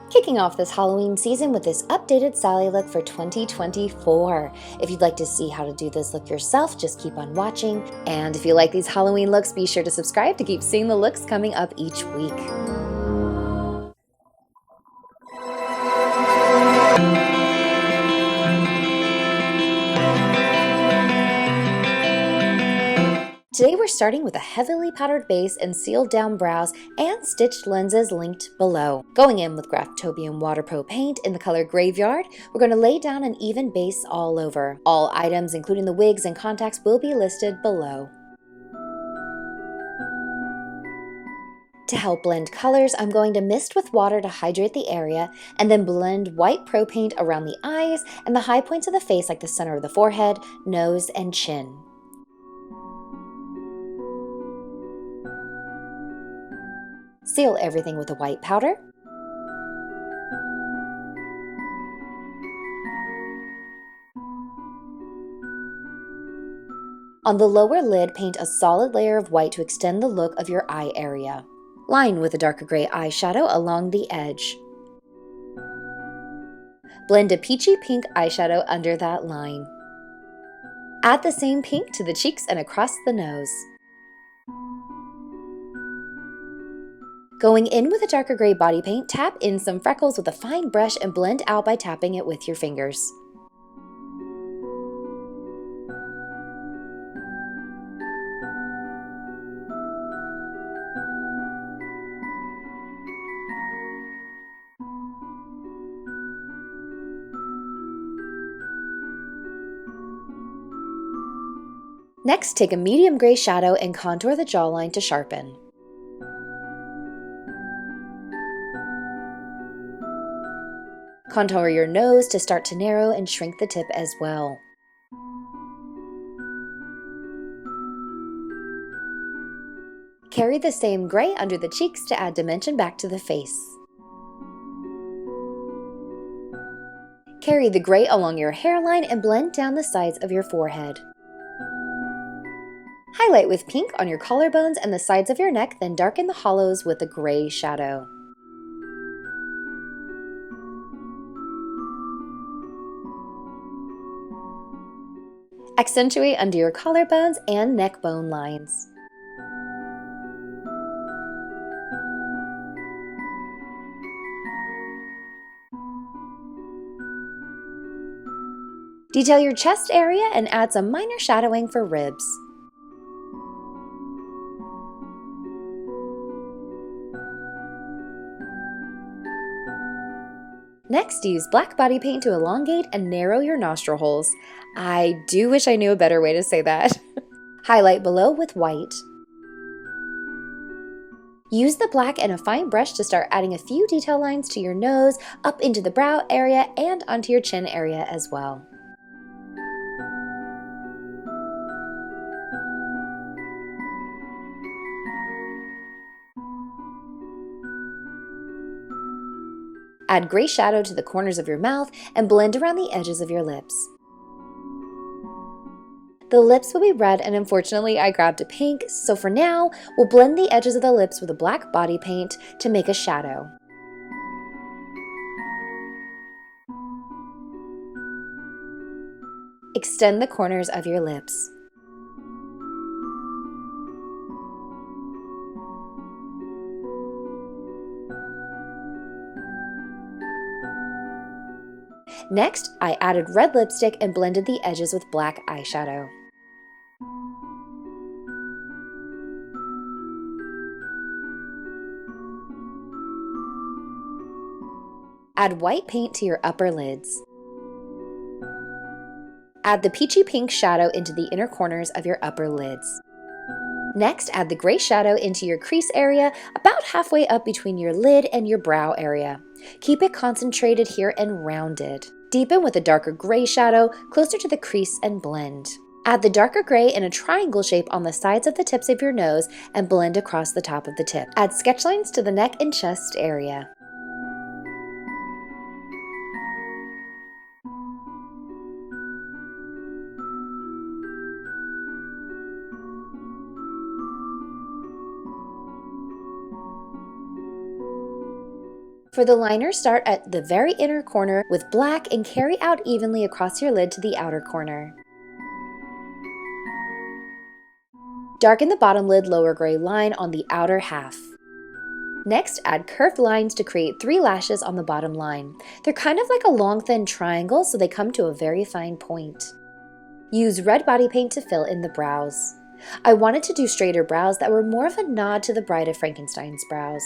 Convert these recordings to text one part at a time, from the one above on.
Kicking off this Halloween season with this updated Sally look for 2024. If you'd like to see how to do this look yourself, just keep on watching. And if you like these Halloween looks, be sure to subscribe to keep seeing the looks coming up each week. Today we're starting with a heavily powdered base and sealed down brows and stitched lenses linked below. Going in with Graftobian Water Pro paint in the color Graveyard, we're going to lay down an even base all over. All items, including the wigs and contacts, will be listed below. To help blend colors, I'm going to mist with water to hydrate the area and then blend white pro paint around the eyes and the high points of the face like the center of the forehead, nose, and chin. Seal everything with a white powder. On the lower lid, paint a solid layer of white to extend the look of your eye area. Line with a darker gray eyeshadow along the edge. Blend a peachy pink eyeshadow under that line. Add the same pink to the cheeks and across the nose. Going in with a darker gray body paint, tap in some freckles with a fine brush and blend out by tapping it with your fingers. Next, take a medium gray shadow and contour the jawline to sharpen. Contour your nose to start to narrow and shrink the tip as well. Carry the same gray under the cheeks to add dimension back to the face. Carry the gray along your hairline and blend down the sides of your forehead. Highlight with pink on your collarbones and the sides of your neck, then darken the hollows with a gray shadow. Accentuate under your collarbones and neck bone lines. Detail your chest area and add some minor shadowing for ribs. Next, use black body paint to elongate and narrow your nostril holes. I do wish I knew a better way to say that. Highlight below with white. Use the black and a fine brush to start adding a few detail lines to your nose, up into the brow area, and onto your chin area as well. Add gray shadow to the corners of your mouth and blend around the edges of your lips. The lips will be red, and unfortunately I grabbed a pink, so for now, we'll blend the edges of the lips with a black body paint to make a shadow. Extend the corners of your lips. Next, I added red lipstick and blended the edges with black eyeshadow. Add white paint to your upper lids. Add the peachy pink shadow into the inner corners of your upper lids. Next, add the gray shadow into your crease area, about halfway up between your lid and your brow area. Keep it concentrated here and rounded. Deepen with a darker gray shadow closer to the crease and blend. Add the darker gray in a triangle shape on the sides of the tips of your nose and blend across the top of the tip. Add sketch lines to the neck and chest area. For the liner, start at the very inner corner with black and carry out evenly across your lid to the outer corner. Darken the bottom lid lower gray line on the outer half. Next, add curved lines to create 3 lashes on the bottom line. They're kind of like a long thin triangle, so they come to a very fine point. Use red body paint to fill in the brows. I wanted to do straighter brows that were more of a nod to the Bride of Frankenstein's brows.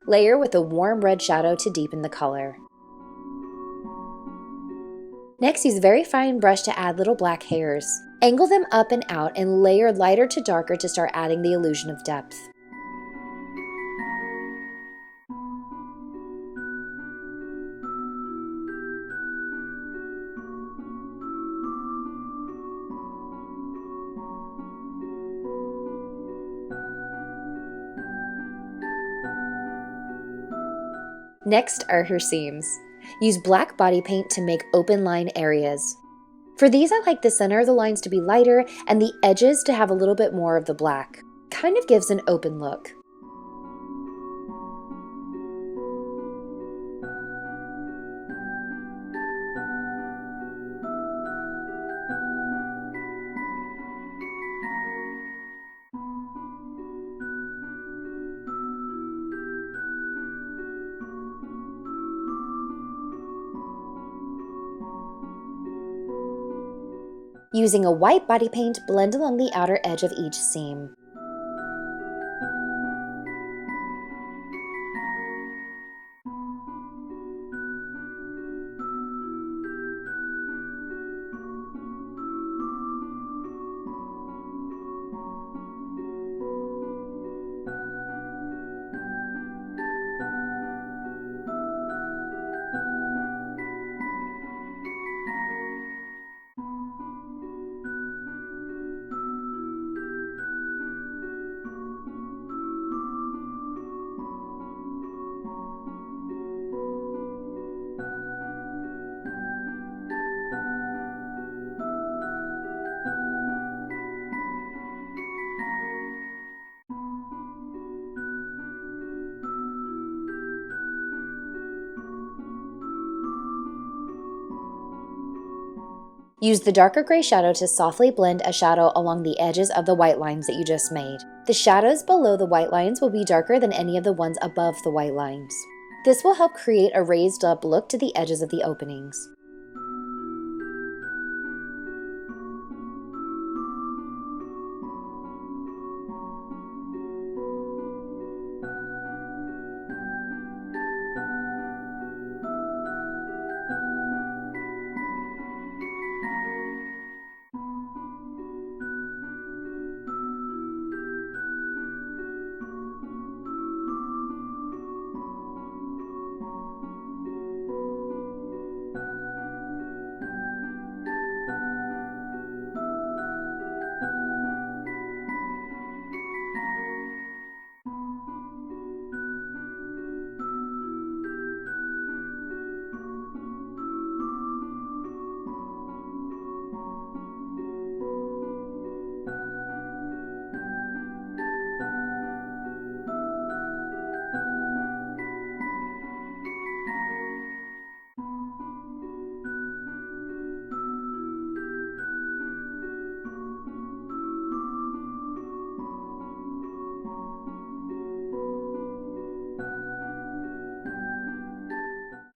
Layer with a warm red shadow to deepen the color. Next, use a very fine brush to add little black hairs. Angle them up and out and layer lighter to darker to start adding the illusion of depth. Next are her seams. Use black body paint to make open line areas. For these, I like the center of the lines to be lighter and the edges to have a little bit more of the black. Kind of gives an open look. Using a white body paint, blend along the outer edge of each seam. Use the darker gray shadow to softly blend a shadow along the edges of the white lines that you just made. The shadows below the white lines will be darker than any of the ones above the white lines. This will help create a raised up look to the edges of the openings.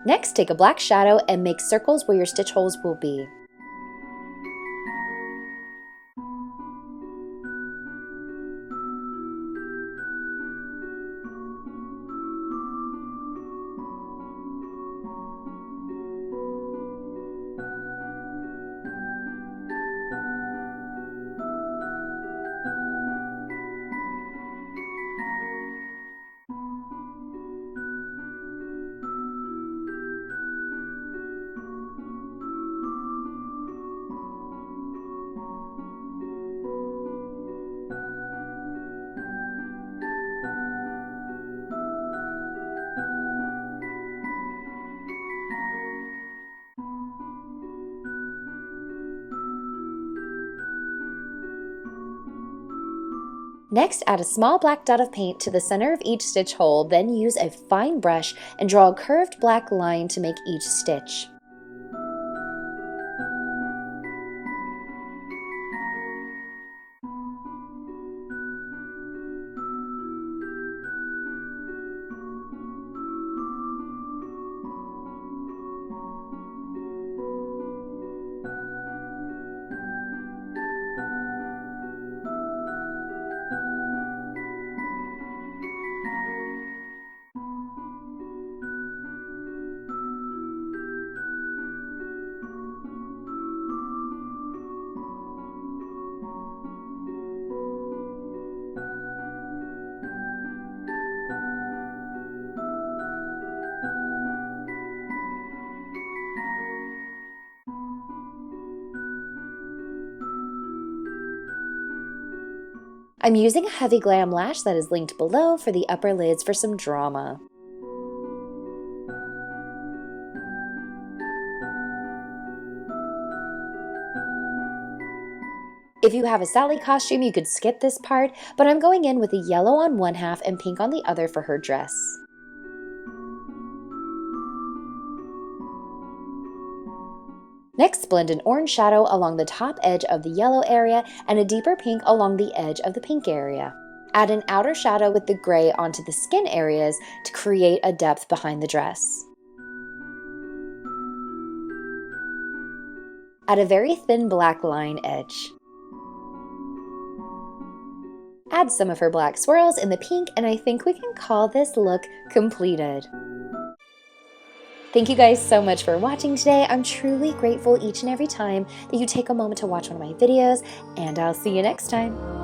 Next, take a black shadow and make circles where your stitch holes will be. Next, add a small black dot of paint to the center of each stitch hole, then use a fine brush and draw a curved black line to make each stitch. I'm using a heavy glam lash that is linked below for the upper lids for some drama. If you have a Sally costume, you could skip this part, but I'm going in with a yellow on one half and pink on the other for her dress. Next, blend an orange shadow along the top edge of the yellow area and a deeper pink along the edge of the pink area. Add an outer shadow with the gray onto the skin areas to create a depth behind the dress. Add a very thin black line edge. Add some of her black swirls in the pink, and I think we can call this look completed. Thank you guys so much for watching today. I'm truly grateful each and every time that you take a moment to watch one of my videos, and I'll see you next time.